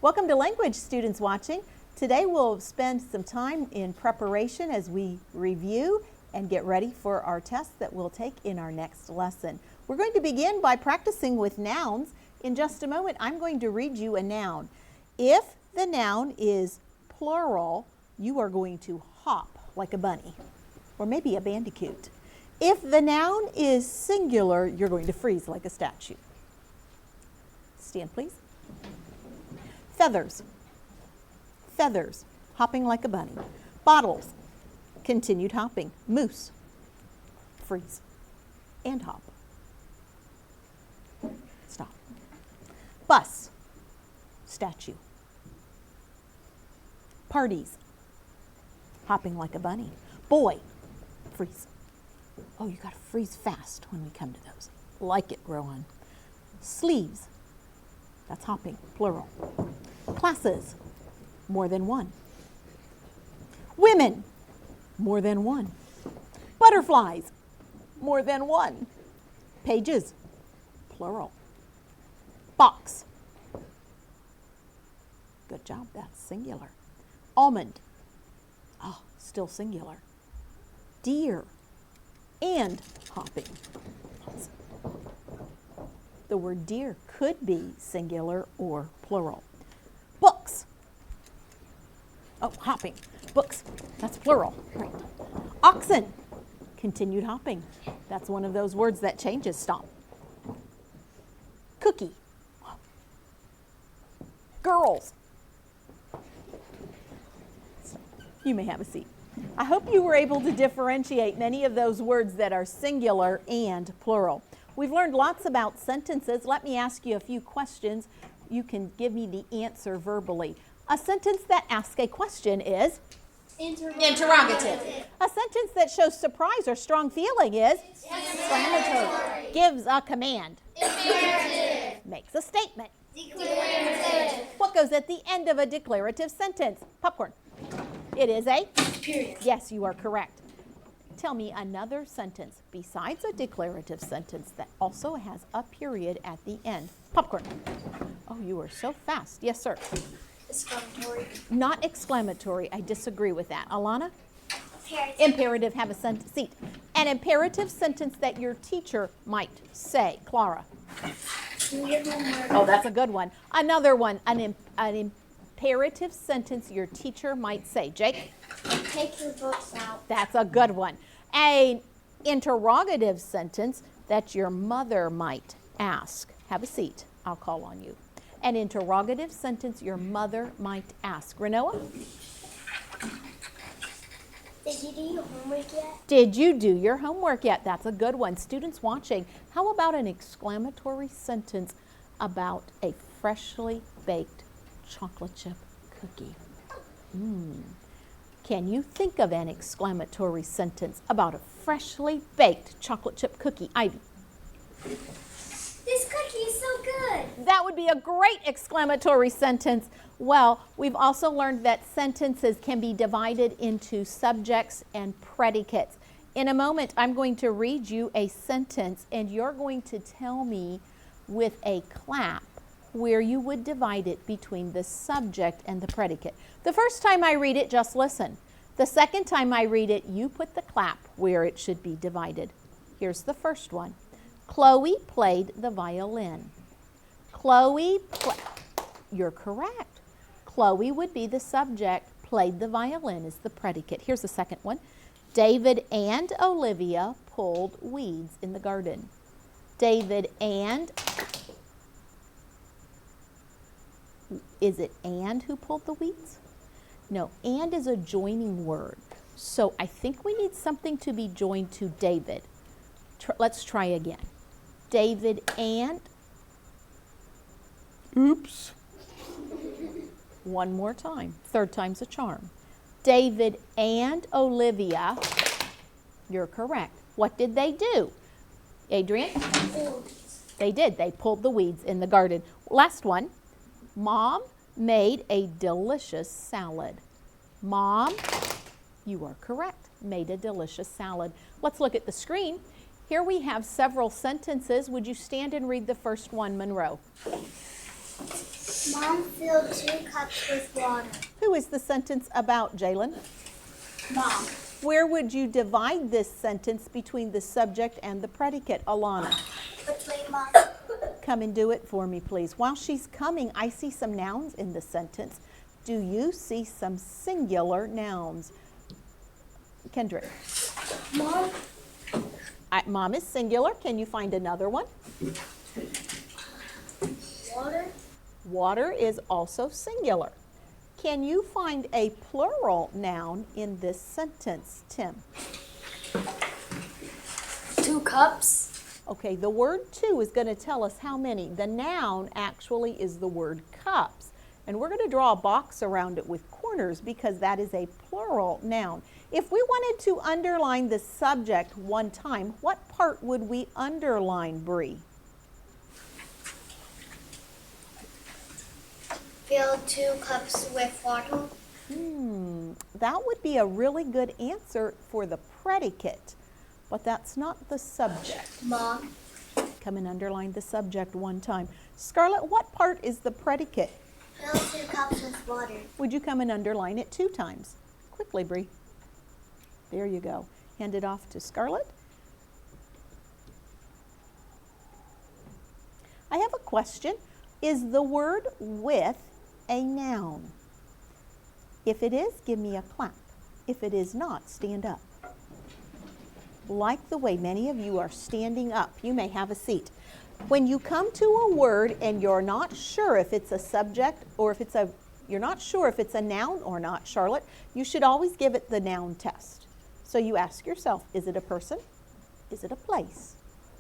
Welcome to Language, students watching. Today we'll spend some time in preparation as we review and get ready for our test that we'll take in our next lesson. We're going to begin by practicing with nouns. In just a moment, I'm going to read you a noun. If the noun is plural, you are going to hop like a bunny, or maybe a bandicoot. If the noun is singular, you're going to freeze like a statue. Stand, please. Feathers. Feathers, hopping like a bunny. Bottles, continued hopping. Moose, freeze and hop. Stop. Bus, statue. Parties, hopping like a bunny. Boy, freeze. Oh, you gotta freeze fast when we come to those. Like it, Rowan. Sleeves, that's hopping, plural. Classes, more than one. Women, more than one. Butterflies, more than one. Pages, plural. Box, good job, that's singular. Almond, oh, still singular. Deer, and hopping. The word deer could be singular or plural. Books. Oh, hopping. Books, that's plural. Right. Oxen, continued hopping. That's one of those words that changes. Stop. Cookie. Girls. You may have a seat. I hope you were able to differentiate many of those words that are singular and plural. We've learned lots about sentences. Let me ask you a few questions. You can give me the answer verbally. A sentence that asks a question is? Interrogative. A sentence that shows surprise or strong feeling is? Exclamatory. Gives a command? Imperative. Makes a statement? Declarative. What goes at the end of a declarative sentence? Popcorn. It is a? Period. Yes, you are correct. Tell me another sentence besides a declarative sentence that also has a period at the end. Popcorn. Oh, you are so fast. Yes, sir. Exclamatory. Not exclamatory. I disagree with that. Alana? Imperative. Imperative. Have a seat. An imperative sentence that your teacher might say. Clara? Do your homework. Oh, that's a good one. Another one. An imperative sentence your teacher might say. Jake? Take your books out. That's a good one. An interrogative sentence that your mother might ask. Have a seat. I'll call on you. An interrogative sentence your mother might ask. Renoa? Did you do your homework yet? Did you do your homework yet? That's a good one. Students watching, how about an exclamatory sentence about a freshly baked chocolate chip cookie? Can you think of an exclamatory sentence about a freshly baked chocolate chip cookie? Ivy? This cookie is so good. That would be a great exclamatory sentence. Well, we've also learned that sentences can be divided into subjects and predicates. In a moment, I'm going to read you a sentence, and you're going to tell me with a clap where you would divide it between the subject and the predicate. The first time I read it, just listen. The second time I read it, you put the clap where it should be divided. Here's the first one. Chloe played the violin. You're correct. Chloe would be the subject, played the violin is the predicate. Here's the second one. David and Olivia pulled weeds in the garden. David and, is it and who pulled the weeds? No, and is a joining word. So I think we need something to be joined to David. Let's try again. David and, oops. One more time. Third time's a charm. David and Olivia, you're correct. What did they do? Adrian? They did. They pulled the weeds in the garden. Last one. Mom made a delicious salad. Mom, you are correct, made a delicious salad. Let's look at the screen. Here we have several sentences. Would you stand and read the first one, Monroe? Mom filled 2 cups with water. Who is the sentence about, Jalen? Mom. Where would you divide this sentence between the subject and the predicate, Alana? Between Mom. Come and do it for me, please. While she's coming, I see some nouns in the sentence. Do you see some singular nouns? Kendrick. Mom. Mom is singular. Can you find another one? Water. Water is also singular. Can you find a plural noun in this sentence, Tim? 2 cups. Okay, the word two is going to tell us how many. The noun actually is the word cups. And we're going to draw a box around it with corners because that is a plural noun. If we wanted to underline the subject one time, what part would we underline, Bree? Fill 2 cups with water. That would be a really good answer for the predicate, but that's not the subject. Mom. Come and underline the subject one time. Scarlett, what part is the predicate? Fill 2 cups with water. Would you come and underline it 2 times? Quickly, Bree. There you go. Hand it off to Scarlett. I have a question. Is the word with a noun? If it is, give me a clap. If it is not, stand up. Like the way many of you are standing up, you may have a seat. When you come to a word and you're not sure if it's a subject or if you're not sure if it's a noun or not, Charlotte, you should always give it the noun test. So you ask yourself, is it a person? Is it a place?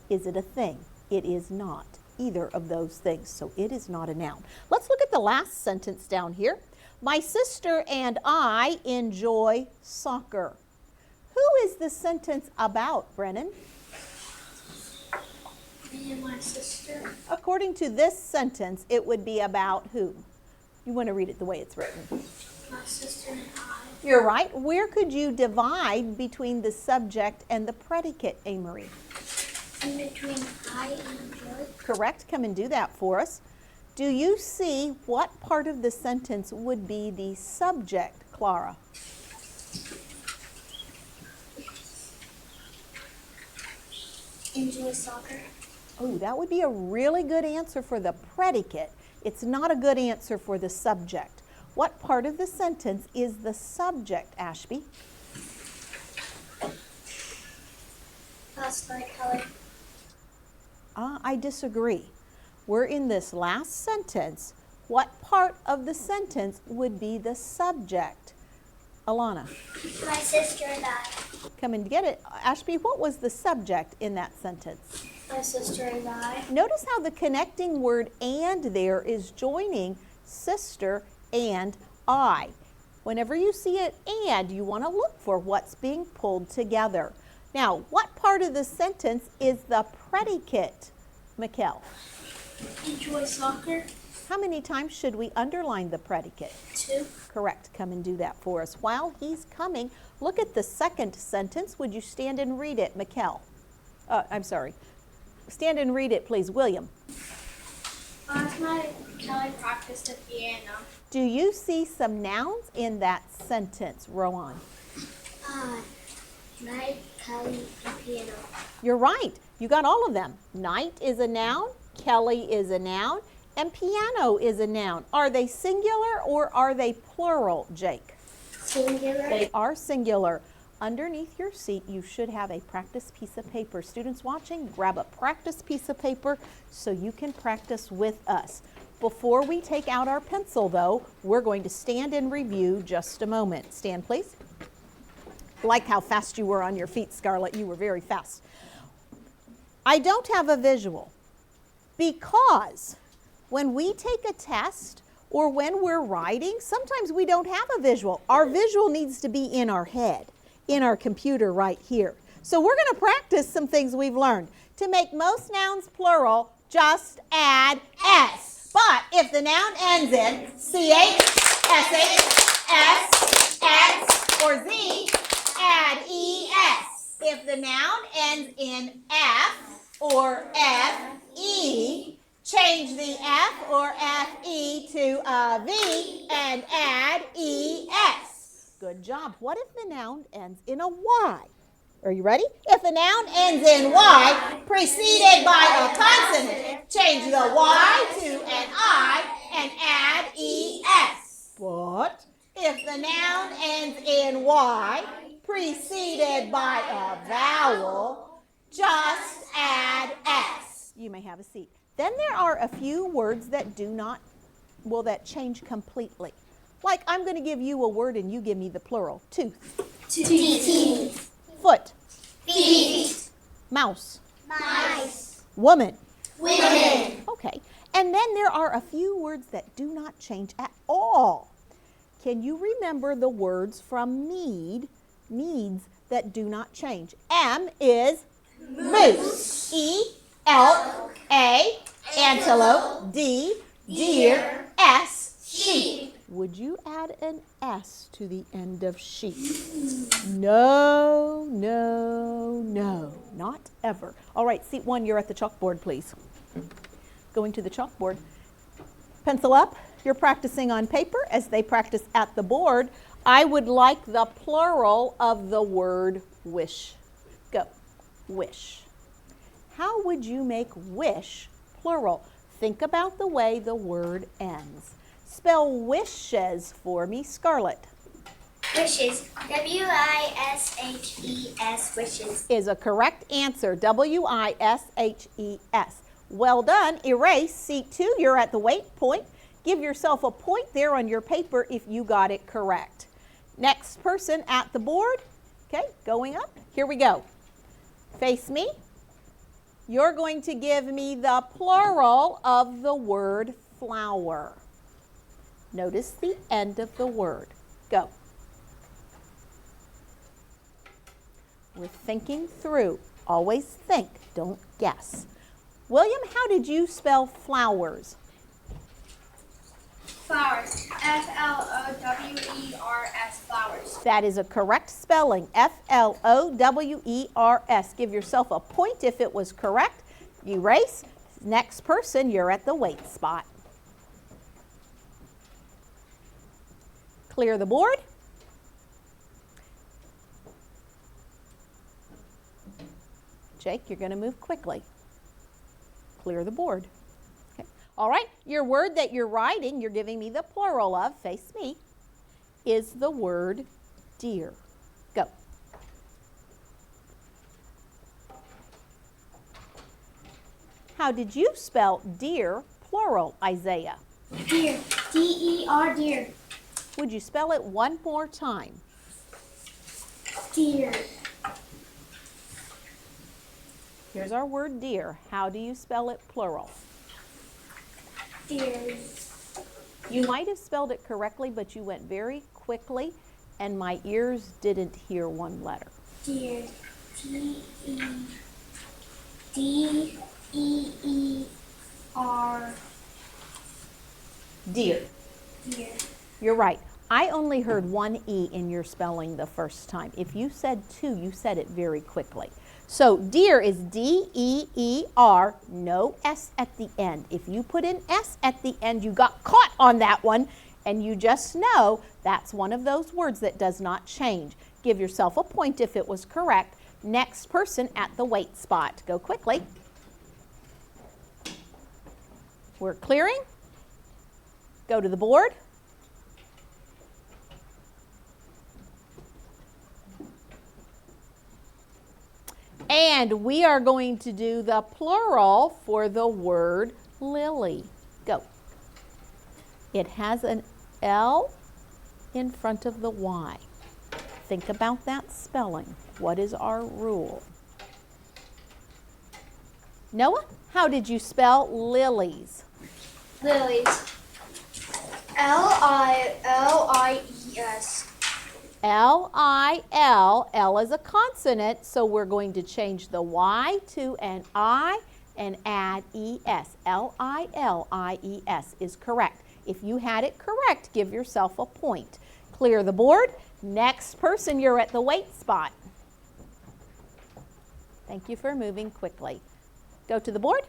Is it a thing? It is not either of those things, so it is not a noun. Let's look at the last sentence down here. My sister and I enjoy soccer. Who is the sentence about, Brennan? Me and my sister. According to this sentence, it would be about who? You want to read it the way it's written. My sister and I. You're right. Where could you divide between the subject and the predicate, Amory? In between I and Joy. Correct. Come and do that for us. Do you see what part of the sentence would be the subject, Clara? Enjoy soccer. Oh, that would be a really good answer for the predicate. It's not a good answer for the subject. What part of the sentence is the subject, Ashby? Last night, Kelly. I disagree. We're in this last sentence. What part of the sentence would be the subject? Alana. My sister and I. Come and get it. Ashby, what was the subject in that sentence? My sister and I. Notice how the connecting word and there is joining sister and I. Whenever you see it and, you want to look for what's being pulled together. Now, what part of the sentence is the predicate, Mikkel? Enjoy soccer. How many times should we underline the predicate? 2. Correct. Come and do that for us. While he's coming, look at the second sentence. Would you stand and read it, Mikkel? I'm sorry. Stand and read it, please. William. Last night, Kelly practiced the piano. Do you see some nouns in that sentence, Rowan? Night, Kelly, and piano. You're right. You got all of them. Night is a noun, Kelly is a noun, and piano is a noun. Are they singular or are they plural, Jake? Singular. They are singular. Underneath your seat, you should have a practice piece of paper. Students watching, grab a practice piece of paper so you can practice with us. Before we take out our pencil, though, we're going to stand and review just a moment. Stand, please. Like how fast you were on your feet, Scarlett. You were very fast. I don't have a visual because when we take a test or when we're writing, sometimes we don't have a visual. Our visual needs to be in our head, in our computer right here. So we're going to practice some things we've learned. To make most nouns plural, just add S. But if the noun ends in CH, SH, S, X, or Z, add ES. If the noun ends in F or FE, Change the F or FE to a V and add ES. Good job. What if the noun ends in a Y? Are you ready? If a noun ends in Y, preceded by a consonant, change the Y to an I and add ES. But if the noun ends in Y, preceded by a vowel, just add S. You may have a seat. Then there are a few words that that change completely. Like I'm going to give you a word and you give me the plural. Tooth. Teeth. Foot. Feet. Mouse. Mice. Woman. Women. Okay. And then there are a few words that do not change at all. Can you remember the words from meads that do not change? M is moose. E, elk. A, antelope. D, deer. S, sheep. Would you add an S to the end of sheep? No, no, no, not ever. All right, seat 1, you're at the chalkboard, please. Going to the chalkboard. Pencil up. You're practicing on paper as they practice at the board. I would like the plural of the word wish. Go. Wish. How would you make wish plural? Think about the way the word ends. Spell wishes for me, Scarlett. Wishes. W-I-S-H-E-S. Wishes. Is a correct answer. W-I-S-H-E-S. Well done. Erase. Seat 2, you're at the wait point. Give yourself a point there on your paper if you got it correct. Next person at the board. Okay, going up. Here we go. Face me. You're going to give me the plural of the word flower. Notice the end of the word. Go. We're thinking through. Always think, don't guess. William, how did you spell flowers? Flowers. F-L-O-W-E-R-S. Flowers. That is a correct spelling. F-L-O-W-E-R-S. Give yourself a point if it was correct. Erase. Next person, you're at the wait spot. Clear the board. Jake, you're going to move quickly. Clear the board. Okay. All right, your word that you're writing, you're giving me the plural of, face me, is the word deer. Go. How did you spell deer, plural, Isaiah? Deer. D-E-R. Deer. Would you spell it one more time? Deer. Here's our word deer. How do you spell it plural? Deers. You might have spelled it correctly, but you went very quickly, and my ears didn't hear one letter. Deer. D-E-E-R. Deer. Deer. You're right. I only heard one E in your spelling the first time. If you said two, you said it very quickly. So deer is D-E-E-R, no S at the end. If you put an S at the end, you got caught on that one, and you just know that's one of those words that does not change. Give yourself a point if it was correct. Next person at the wait spot. Go quickly. We're clearing. Go to the board. And we are going to do the plural for the word lily. Go. It has an L in front of the Y. Think about that spelling. What is our rule? Noah, how did you spell lilies? Lilies. L-I-L-I-E-S. L-I-L, L is a consonant, so we're going to change the Y to an I and add E-S. L-I-L-I-E-S is correct. If you had it correct, give yourself a point. Clear the board. Next person, you're at the wait spot. Thank you for moving quickly. Go to the board.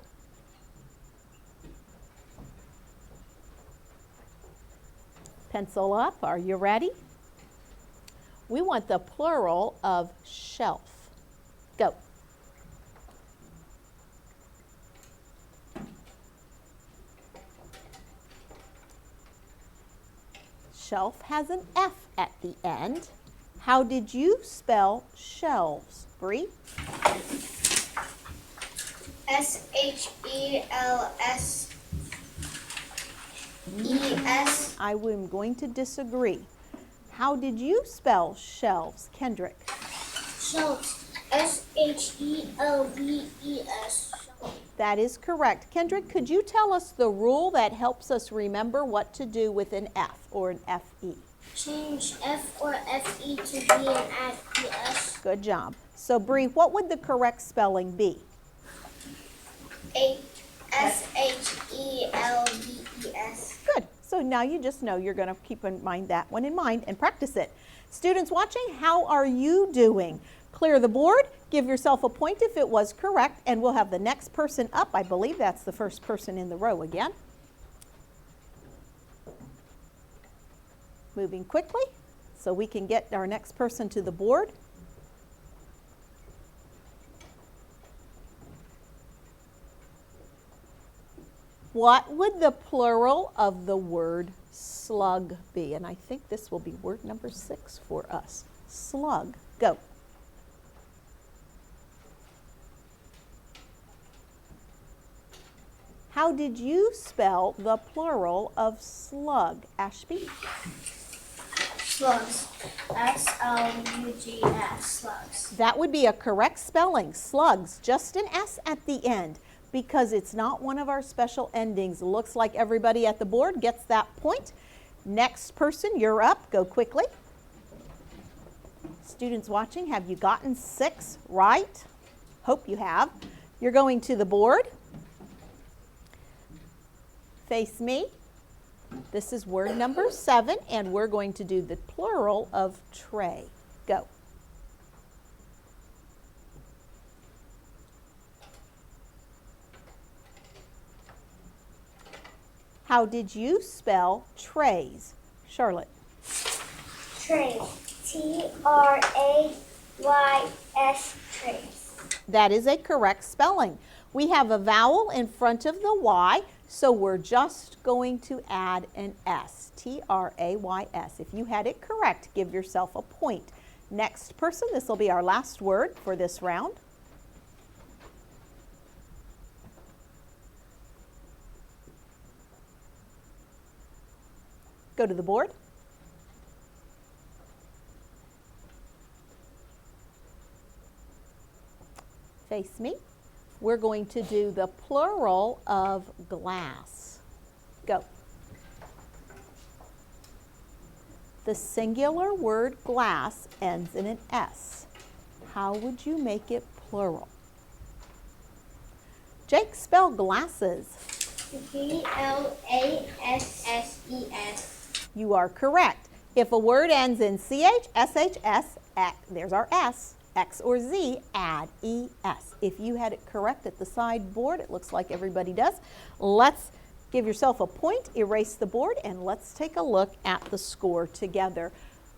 Pencil up. Are you ready? We want the plural of shelf. Go. Shelf has an F at the end. How did you spell shelves, Bree? S-H-E-L-S-E-S. I am going to disagree. How did you spell shelves, Kendrick? Shelves. S-H-E-L-V-E-S. That is correct. Kendrick, could you tell us the rule that helps us remember what to do with an F or an F-E? Change F or F-E to be an F-E-S. Good job. So, Bree, what would the correct spelling be? S-H-E-L-V-E-S. Good. So now you just know you're going to keep in mind that one in mind and practice it. Students watching, how are you doing? Clear the board, give yourself a point if it was correct, and we'll have the next person up. I believe that's the first person in the row again. Moving quickly so we can get our next person to the board. What would the plural of the word slug be? And I think this will be word number 6 for us. Slug. Go. How did you spell the plural of slug, Ashby? Slugs. S-L-U-G-S. Slugs. That would be a correct spelling, slugs, just an S at the end, because it's not one of our special endings. Looks like everybody at the board gets that point. Next person, you're up. Go quickly. Students watching, have you gotten 6 right? Hope you have. You're going to the board. Face me. This is word number 7, and we're going to do the plural of tray. Go. How did you spell trays, Charlotte? Trays. T-R-A-Y-S. Trays. That is a correct spelling. We have a vowel in front of the Y, so we're just going to add an S, T-R-A-Y-S. If you had it correct, give yourself a point. Next person, this will be our last word for this round. Go to the board. Face me. We're going to do the plural of glass. Go. The singular word glass ends in an S. How would you make it plural? Jake, spell glasses. G-L-A-S-S-E-S. You are correct. If a word ends in CH, SH, S, X, there's our S, X or Z, add ES. If you had it correct at the side board, it looks like everybody does. Let's give yourself a point, erase the board, and let's take a look at the score together.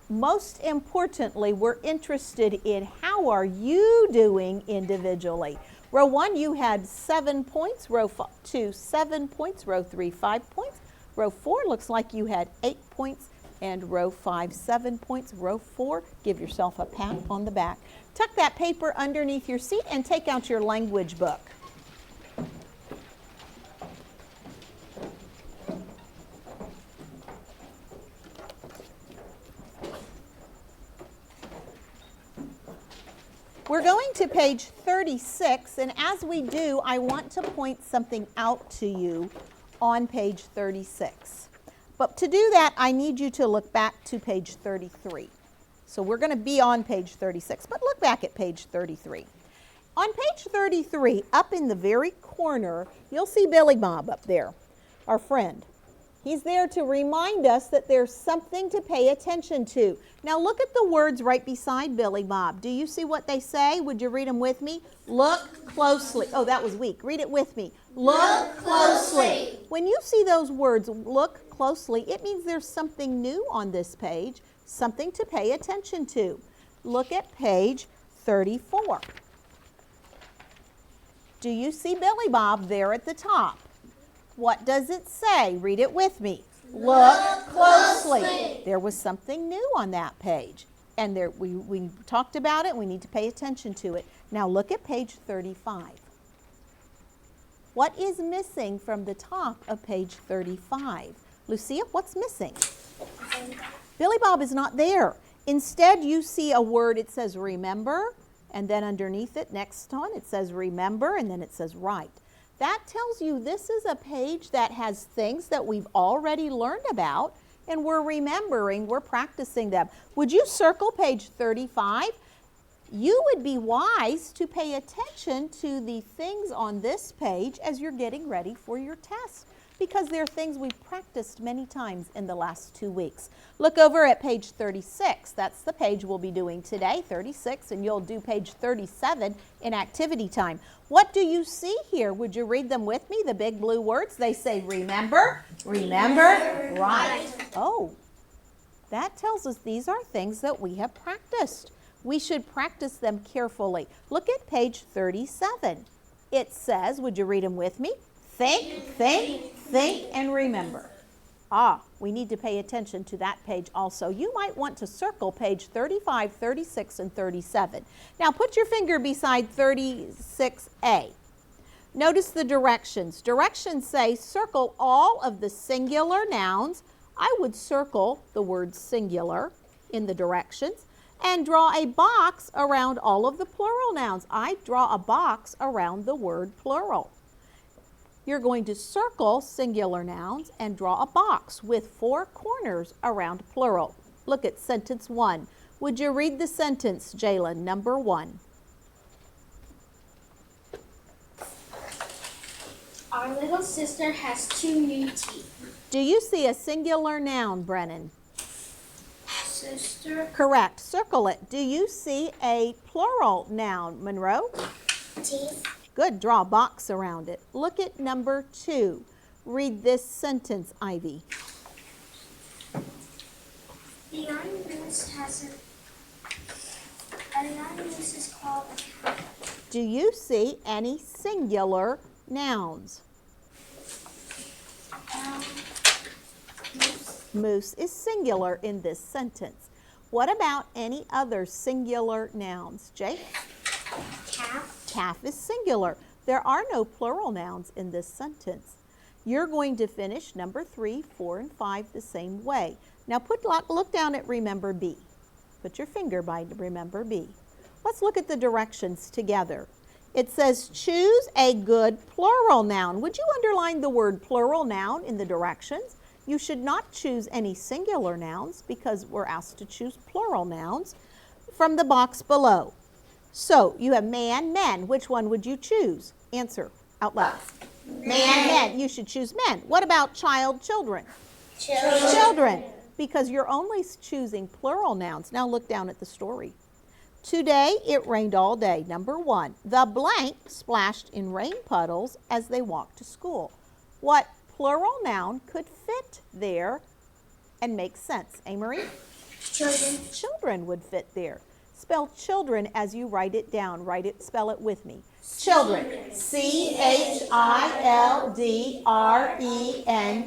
Most importantly, we're interested in how are you doing individually. Row 1, you had 7 points. Row 2, 7 points. Row 3, 5 points. Row 4 looks like you had 8 points. And row 5, 7 points. Row 4, give yourself a pat on the back. Tuck that paper underneath your seat and take out your language book. We're going to page 36, and as we do, I want to point something out to you on page 36. But to do that, I need you to look back to page 33. So we're going to be on page 36, but look back at page 33. On page 33, up in the very corner, you'll see Billy Bob up there, our friend. He's there to remind us that there's something to pay attention to. Now look at the words right beside Billy Bob. Do you see what they say? Would you read them with me? Look closely. Oh, that was weak. Read it with me. Look closely. When you see those words, look closely, it means there's something new on this page, something to pay attention to. Look at page 34. Do you see Billy Bob there at the top? What does it say? Read it with me. Look closely. There was something new on that page. And there, we talked about it. We need to pay attention to it. Now look at page 35. What is missing from the top of page 35? Lucia, what's missing? Billy Bob is not there. Instead, you see a word, it says remember, and then underneath it, next one, it says remember, and then it says write. That tells you this is a page that has things that we've already learned about, and we're remembering, we're practicing them. Would you circle page 35? You would be wise to pay attention to the things on this page as you're getting ready for your test, because they're things we've practiced many times in the last 2 weeks. Look over at page 36. That's the page we'll be doing today, 36, and you'll do page 37 in activity time. What do you see here? Would you read them with me, the big blue words? They say remember, remember, right. Oh, that tells us these are things that we have practiced. We should practice them carefully. Look at page 37. It says, would you read them with me? Think, think, think, and remember. We need to pay attention to that page also. You might want to circle page 35, 36, and 37. Now put your finger beside 36A. Notice the directions. Directions say circle all of the singular nouns. I would circle the word singular in the directions and draw a box around all of the plural nouns. I draw a box around the word plural. You're going to circle singular nouns and draw a box with 4 corners around plural. Look at sentence 1. Would you read the sentence, Jalen, number 1? Our little sister has 2 new teeth. Do you see a singular noun, Brennan? Sister. Correct. Circle it. Do you see a plural noun, Monroe? Teeth. Good. Draw a box around it. Look at number 2. Read this sentence, Ivy. A young moose is called a cow. Do you see any singular nouns? Moose is singular in this sentence. What about any other singular nouns? Jake? Calf. Calf is singular. There are no plural nouns in this sentence. You're going to finish number 3, 4, and 5 the same way. Now look down at remember B. Put your finger by remember B. Let's look at the directions together. It says choose a good plural noun. Would you underline the word plural noun in the directions? You should not choose any singular nouns because we're asked to choose plural nouns from the box below. So you have man, men. Which one would you choose? Answer out loud. Man, men. You should choose men. What about child, children? Children. Because you're only choosing plural nouns. Now look down at the story. Today it rained all day. Number 1. The blank splashed in rain puddles as they walked to school. What plural noun could fit there and make sense? Amory? Children. Children would fit there. Spell children as you write it down. Spell it with me. Children. C-H-I-L-D-R-E-N.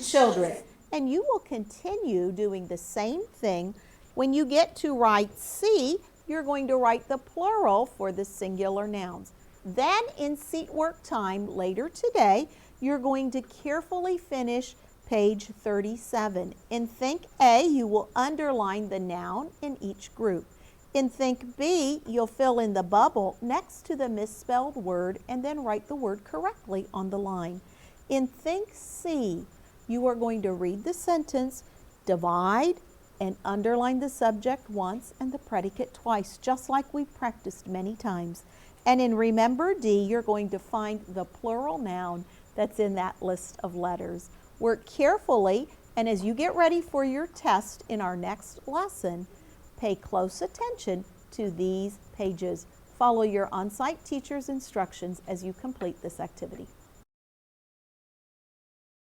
Children. And you will continue doing the same thing. When you get to write C, you're going to write the plural for the singular nouns. Then in seat work time later today, you're going to carefully finish page 37. In Think A, you will underline the noun in each group. In Think B, you'll fill in the bubble next to the misspelled word and then write the word correctly on the line. In Think C, you are going to read the sentence, divide, and underline the subject once and the predicate twice, just like we've practiced many times. And in Remember D, you're going to find the plural noun that's in that list of letters. Work carefully And as you get ready for your test in our next lesson, pay close attention to these pages. Follow your on-site teacher's instructions as you complete this activity.